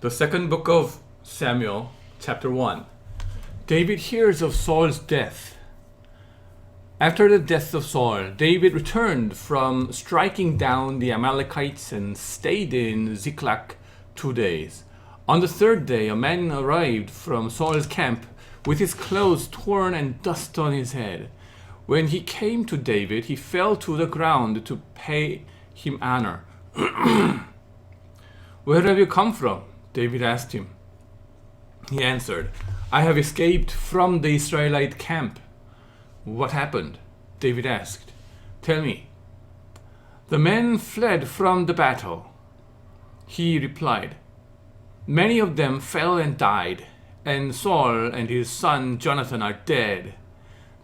The second book of Samuel, chapter 1. David hears of Saul's death. After the death of Saul, David returned from striking down the Amalekites and stayed in Ziklag 2 days. On the third day, a man arrived from Saul's camp with his clothes torn and dust on his head. When he came to David, he fell to the ground to pay him honor. "Where have you come from?" David asked him. He answered, "I have escaped from the Israelite camp." "What happened?" David asked. "Tell me." "The men fled from the battle," he replied. "Many of them fell and died, and Saul and his son Jonathan are dead."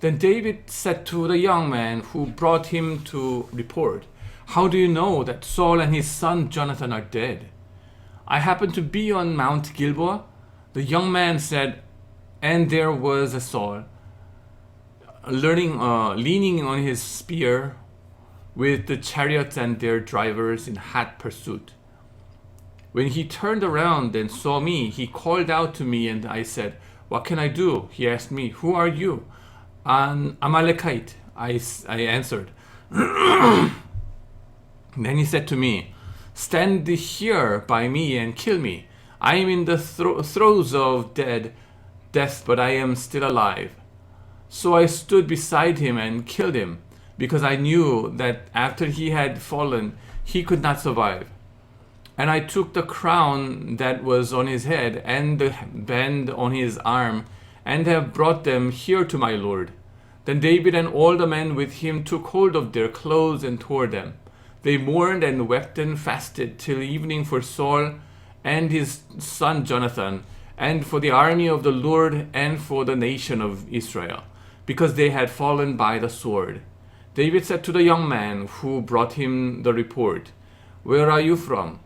Then David said to the young man who brought him to report, "How do you know that Saul and his son Jonathan are dead?" "I happened to be on Mount Gilboa," the young man said, "and there was a Saul leaning on his spear with the chariots and their drivers in hot pursuit. When he turned around and saw me, he called out to me, and I said, 'What can I do?' He asked me, 'Who are you?' 'An Amalekite,' I answered. Then he said to me, 'Stand here by me and kill me. I am in the throes of death, but I am still alive.' So I stood beside him and killed him, because I knew that after he had fallen, he could not survive. And I took the crown that was on his head and the band on his arm, and have brought them here to my lord." Then David and all the men with him took hold of their clothes and tore them. They mourned and wept and fasted till evening for Saul and his son Jonathan, and for the army of the Lord and for the nation of Israel, because they had fallen by the sword. David said to the young man who brought him the report, "Where are you from?"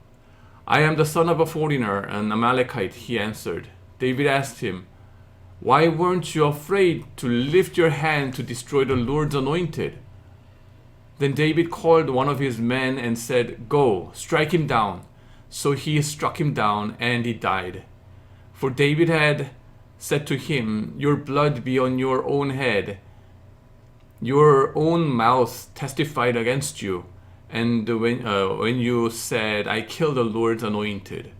"I am the son of a foreigner, an Amalekite," he answered. David asked him, "Why weren't you afraid to lift your hand to destroy the Lord's anointed?" Then David called one of his men and said, "Go, strike him down." So he struck him down, and he died. For David had said to him, "Your blood be on your own head. Your own mouth testified against you, and when you said, 'I killed the Lord's anointed.'"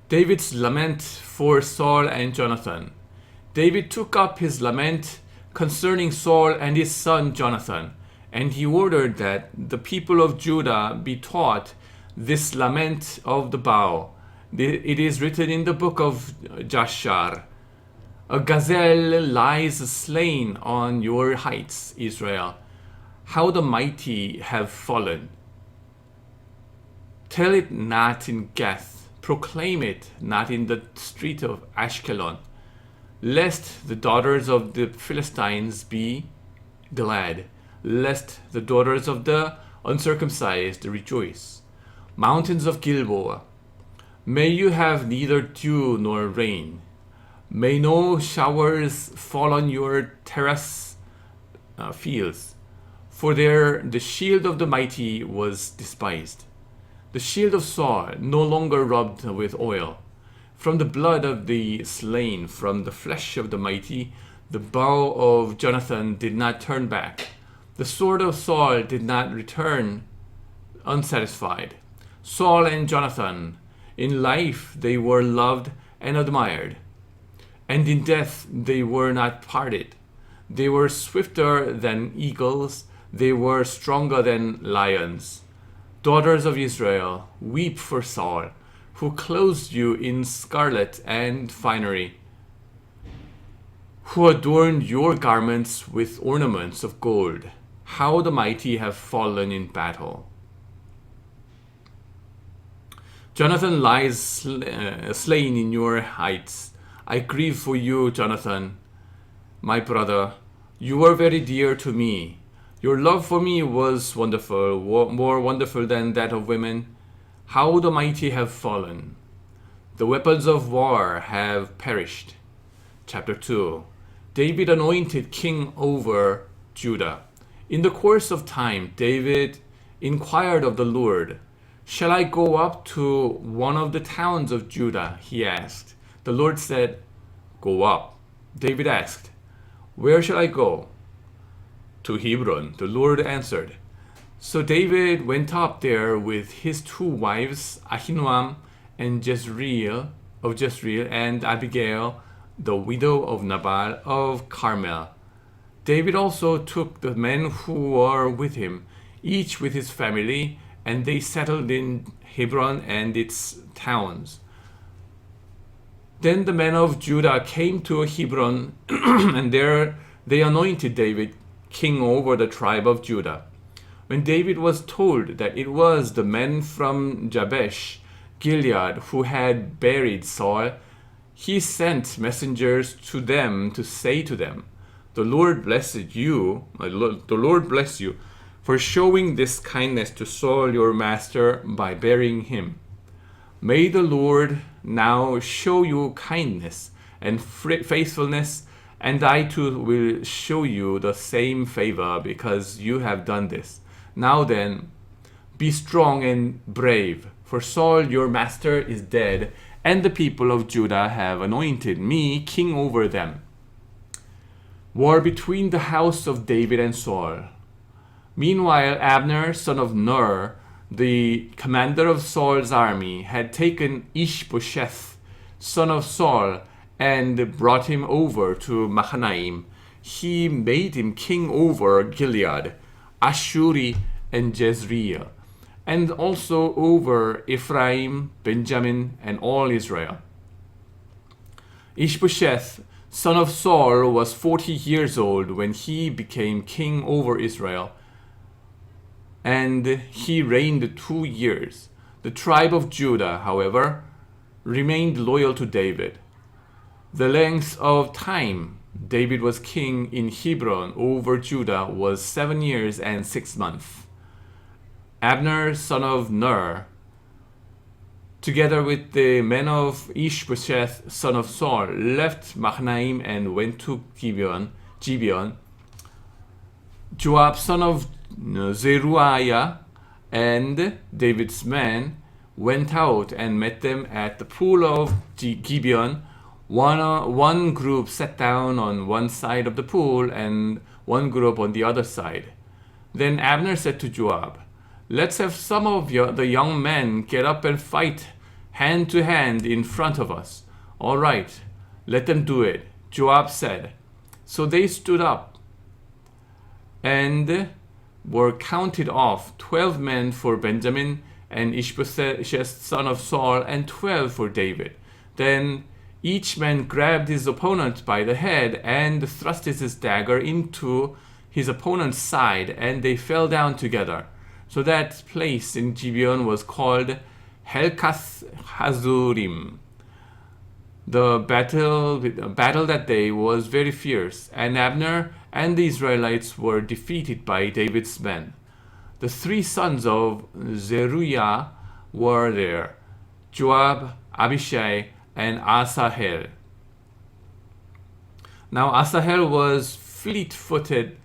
David's lament for Saul and Jonathan. David took up his lament concerning Saul and his son Jonathan, and he ordered that the people of Judah be taught this lament of the bow. It is written in the book of Jashar, "A gazelle lies slain on your heights, Israel. How the mighty have fallen. Tell it not in Gath, proclaim it not in the street of Ashkelon, lest the daughters of the Philistines be glad, lest the daughters of the uncircumcised rejoice. Mountains of Gilboa, may you have neither dew nor rain. May no showers fall on your terrace fields, for there the shield of the mighty was despised. The shield of Saul no longer rubbed with oil. From the blood of the slain, from the flesh of the mighty, the bow of Jonathan did not turn back. The sword of Saul did not return unsatisfied. Saul and Jonathan, in life they were loved and admired, and in death they were not parted. They were swifter than eagles, they were stronger than lions. Daughters of Israel, weep for Saul, who clothed you in scarlet and finery, who adorned your garments with ornaments of gold. How the mighty have fallen in battle. Jonathan lies slain in your heights. I grieve for you, Jonathan, my brother. You were very dear to me. Your love for me was wonderful, more wonderful than that of women. How the mighty have fallen. The weapons of war have perished. Chapter 2. David anointed king over Judah. In the course of time, David inquired of the Lord, "Shall I go up to one of the towns of Judah?" he asked. The Lord said, "Go up." David asked, "Where shall I go?" "To Hebron," the Lord answered. So David went up there with his 2 wives, Ahinoam and Jezreel, and Abigail, the widow of Nabal of Carmel. David also took the men who were with him, each with his family, and they settled in Hebron and its towns. Then the men of Judah came to Hebron, and there they anointed David king over the tribe of Judah. When David was told that it was the men from Jabesh Gilead who had buried Saul, he sent messengers to them to say to them, the Lord bless you for showing this kindness to Saul your master by burying him. May the Lord now show you kindness and faithfulness, and I too will show you the same favor because you have done this. Now then, be strong and brave, for Saul your master is dead, and the people of Judah have anointed me king over them. War between the house of David and Saul. Meanwhile, Abner, son of Ner, the commander of Saul's army, had taken Ishbosheth, son of Saul, and brought him over to Mahanaim. He made him king over Gilead, Ashuri, and Jezreel, and also over Ephraim, Benjamin, and all Israel. Ishbosheth, son of Saul, was 40 years old when he became king over Israel, and he reigned 2 years. The tribe of Judah, however, remained loyal to David. The length of time David was king in Hebron over Judah was 7 years and 6 months. Abner, son of Ner, together with the men of Ishbosheth, son of Saul, left Mahanaim and went to Gibeon. Joab, son of Zeruiah, and David's men went out and met them at the pool of Gibeon. One group sat down on one side of the pool and one group on the other side. Then Abner said to Joab, "Let's have some of the young men get up and fight hand to hand in front of us." "All right, let them do it," Joab said. So they stood up and were counted off, 12 men for Benjamin and Ishbosheth, son of Saul, and 12 for David. Then each man grabbed his opponent by the head and thrust his dagger into his opponent's side, and they fell down together. So that place in Gibeon was called Helkath Hazurim. The battle that day was very fierce, and Abner and the Israelites were defeated by David's men. The 3 sons of Zeruiah were there, Joab, Abishai, and Asahel. Now Asahel was fleet-footed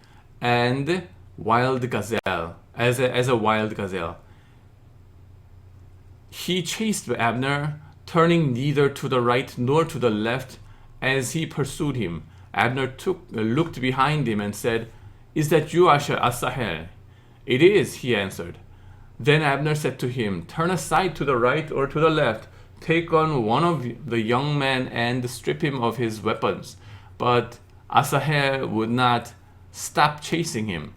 and wild gazelle, as a wild gazelle. He chased Abner, turning neither to the right nor to the left as he pursued him. Abner looked behind him and said, "Is that you, Asahel?" "It is," he answered. Then Abner said to him, "Turn aside to the right or to the left. Take on one of the young men and strip him of his weapons." But Asahel would not stop chasing him.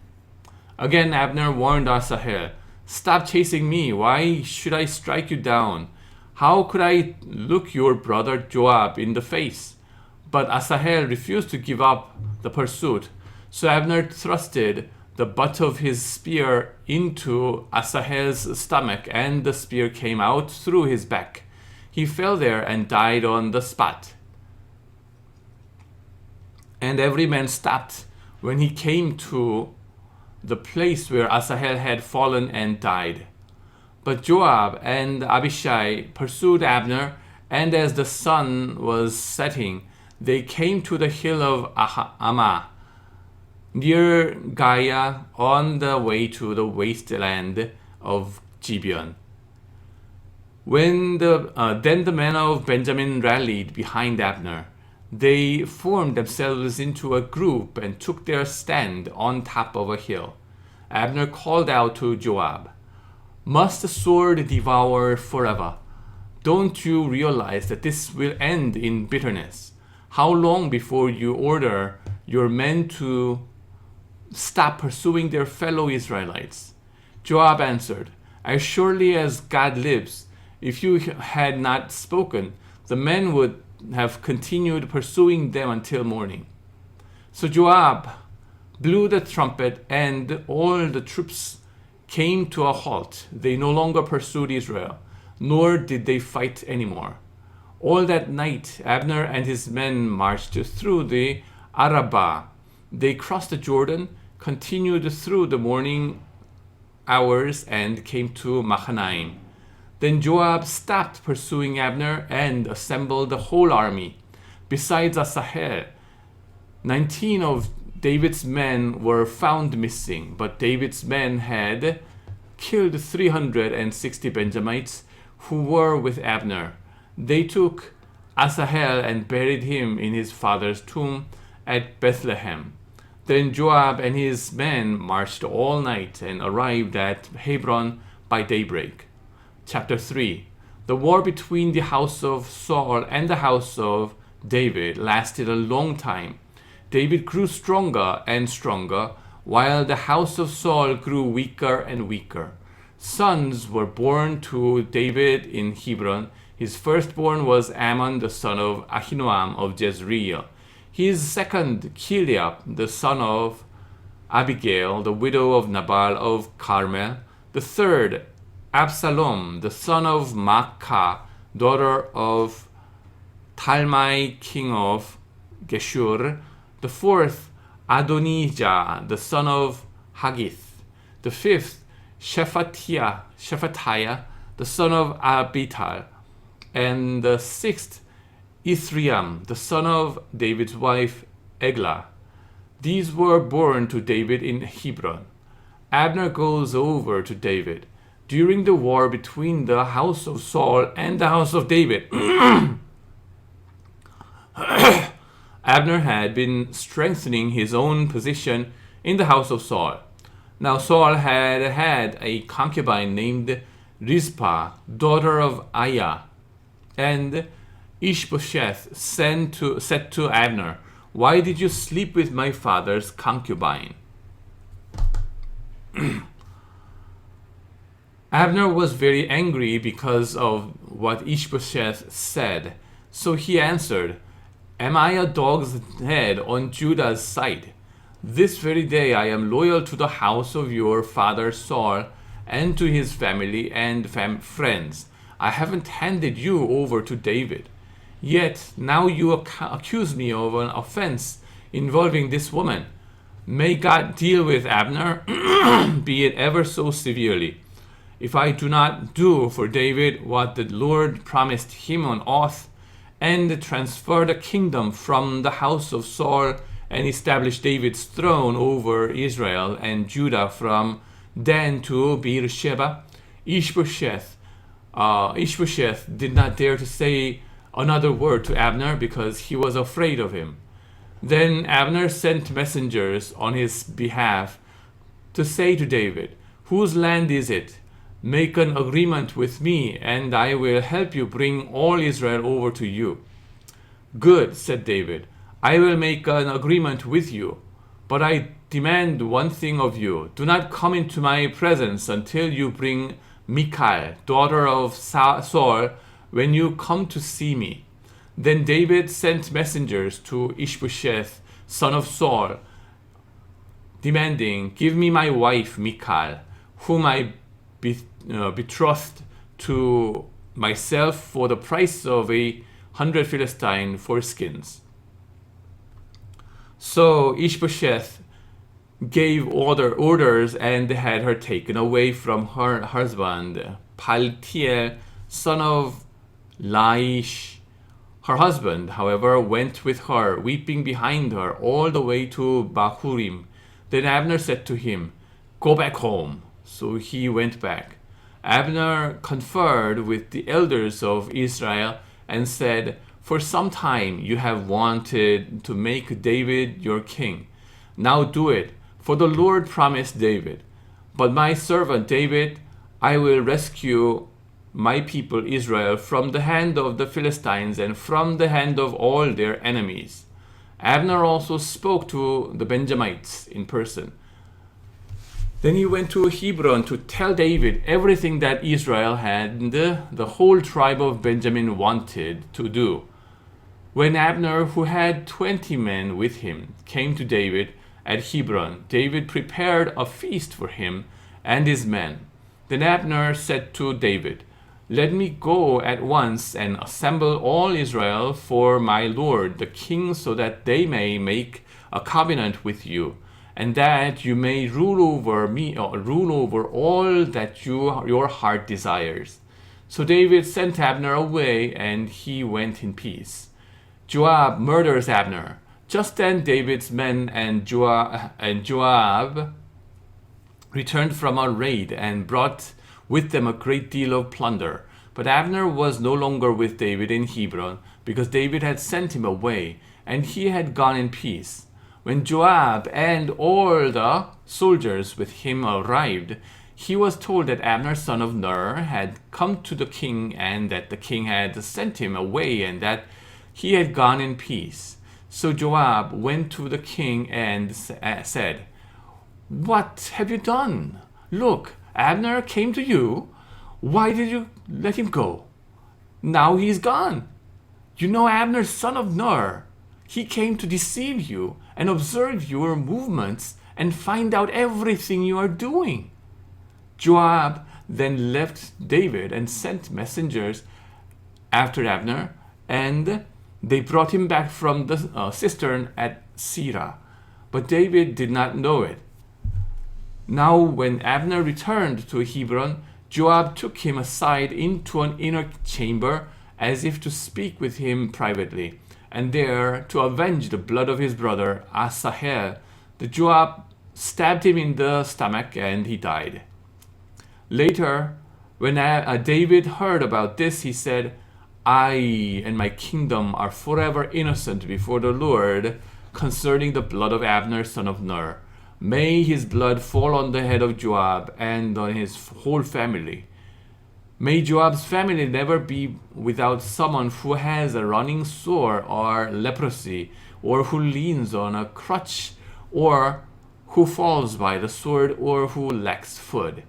Again Abner warned Asahel, "Stop chasing me. Why should I strike you down? How could I look your brother Joab in the face?" But Asahel refused to give up the pursuit. So Abner thrusted the butt of his spear into Asahel's stomach, and the spear came out through his back. He fell there and died on the spot. And every man stopped when he came to the place where Asahel had fallen and died. But Joab and Abishai pursued Abner, and as the sun was setting, they came to the hill of Ammah, near Giah, on the way to the wasteland of Gibeon. Then the men of Benjamin rallied behind Abner. They formed themselves into a group and took their stand on top of a hill. Abner called out to Joab, "Must the sword devour forever? Don't you realize that this will end in bitterness? How long before you order your men to stop pursuing their fellow Israelites?" Joab answered, "As surely as God lives, if you had not spoken, the men would have continued pursuing them until morning." So Joab blew the trumpet, and all the troops came to a halt. They no longer pursued Israel, nor did they fight anymore. All that night, Abner and his men marched through the Arabah. They crossed the Jordan, continued through the morning hours, and came to Mahanaim. Then Joab stopped pursuing Abner and assembled the whole army. Besides Asahel, 19 of David's men were found missing, but David's men had killed 360 Benjamites who were with Abner. They took Asahel and buried him in his father's tomb at Bethlehem. Then Joab and his men marched all night and arrived at Hebron by daybreak. Chapter 3. The war between the house of Saul and the house of David lasted a long time. David grew stronger and stronger, while the house of Saul grew weaker and weaker. Sons were born to David in Hebron. His firstborn was Ammon, the son of Ahinoam of Jezreel. His second, Chileab, the son of Abigail, the widow of Nabal of Carmel. The third, Absalom, the son of Maacah, daughter of Talmai, king of Geshur. The fourth, Adonijah, the son of Haggith. The fifth, Shephatiah, the son of Abital. And the sixth, Ithream, the son of David's wife, Eglah. These were born to David in Hebron. Abner goes over to David. During the war between the house of Saul and the house of David, Abner had been strengthening his own position in the house of Saul. Now Saul had a concubine named Rizpah, daughter of Aiah, and Ishbosheth said to Abner, "Why did you sleep with my father's concubine?" Abner was very angry because of what Ishbosheth said. So he answered, "Am I a dog's head on Judah's side? This very day I am loyal to the house of your father Saul and to his family and friends. I haven't handed you over to David. Yet now you accuse me of an offense involving this woman. May God deal with Abner, be it ever so severely, if I do not do for David what the Lord promised him on oath, and transfer the kingdom from the house of Saul and establish David's throne over Israel and Judah from Dan to Beersheba." Ishbosheth did not dare to say another word to Abner because he was afraid of him. Then Abner sent messengers on his behalf to say to David, "Whose land is it? Make an agreement with me, and I will help you bring all Israel over to you." "Good," said David. "I will make an agreement with you, but I demand one thing of you. Do not come into my presence until you bring Michal, daughter of Saul, when you come to see me." Then David sent messengers to Ishbosheth, son of Saul, demanding, "Give me my wife Michal, whom I betrothed to myself for the price of 100 Philistine foreskins." So Ishbosheth gave orders and had her taken away from her husband, Paltiel, son of Laish. Her husband, however, went with her, weeping behind her, all the way to Bahurim. Then Abner said to him, "Go back home." So he went back. Abner conferred with the elders of Israel and said, "For some time you have wanted to make David your king. Now do it, for the Lord promised David. But my servant David, I will rescue my people Israel from the hand of the Philistines and from the hand of all their enemies." Abner also spoke to the Benjamites in person. Then he went to Hebron to tell David everything that Israel and the whole tribe of Benjamin wanted to do. When Abner, who had 20 men with him, came to David at Hebron, David prepared a feast for him and his men. Then Abner said to David, "Let me go at once and assemble all Israel for my lord the king, so that they may make a covenant with you, and that you may rule over me, or rule over all that your heart desires." So David sent Abner away, and he went in peace. Joab murders Abner. Just then David's men and Joab returned from a raid and brought with them a great deal of plunder. But Abner was no longer with David in Hebron, because David had sent him away, and he had gone in peace. When Joab and all the soldiers with him arrived, he was told that Abner son of Ner had come to the king, and that the king had sent him away, and that he had gone in peace. So Joab went to the king and said, "What have you done? Look, Abner came to you. Why did you let him go? Now he's gone. You know Abner son of Ner. He came to deceive you and observe your movements and find out everything you are doing." Joab then left David and sent messengers after Abner, and they brought him back from the cistern at Sirah. But David did not know it. Now when Abner returned to Hebron, Joab took him aside into an inner chamber, as if to speak with him privately, and there, to avenge the blood of his brother Asahel, the Joab stabbed him in the stomach, and he died. Later, when David heard about this, he said, "I and my kingdom are forever innocent before the Lord concerning the blood of Abner son of Ner. May his blood fall on the head of Joab and on his whole family. May Joab's family never be without someone who has a running sore or leprosy, or who leans on a crutch, or who falls by the sword, or who lacks food."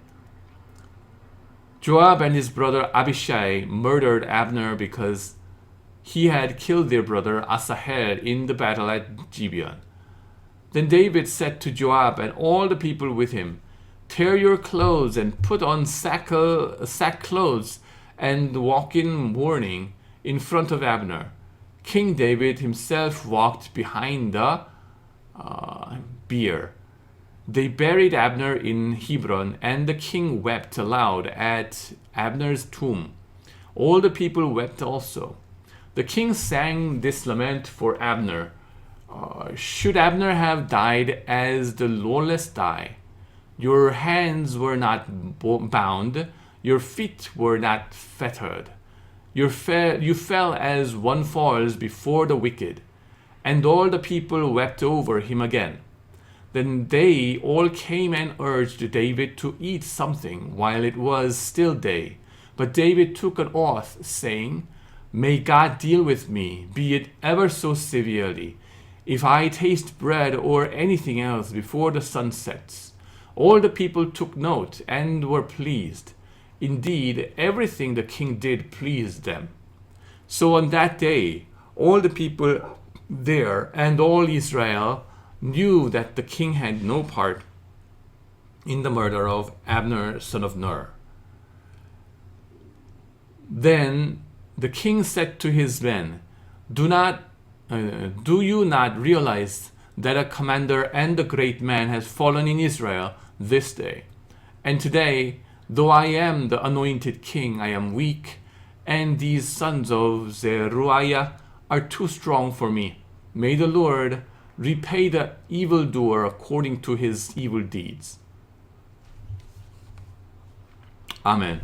Joab and his brother Abishai murdered Abner because he had killed their brother Asahel in the battle at Gibeon. Then David said to Joab and all the people with him, "Tear your clothes and put on sackcloths and walk in mourning in front of Abner." King David himself walked behind the bier. They buried Abner in Hebron, and the king wept aloud at Abner's tomb. All the people wept also. The king sang this lament for Abner. Should Abner have died as the lawless die? Your hands were not bound, your feet were not fettered. You fell as one falls before the wicked. And all the people wept over him again. Then they all came and urged David to eat something while it was still day. But David took an oath, saying, "May God deal with me, be it ever so severely, if I taste bread or anything else before the sun sets." All the people took note and were pleased. Indeed, everything the king did pleased them. So on that day, all the people there and all Israel knew that the king had no part in the murder of Abner son of Ner. Then the king said to his men, Do you not realize that a commander and a great man has fallen in Israel this day? And today, though I am the anointed king, I am weak, and these sons of Zeruiah are too strong for me. May the Lord repay the evildoer according to his evil deeds. 아멘.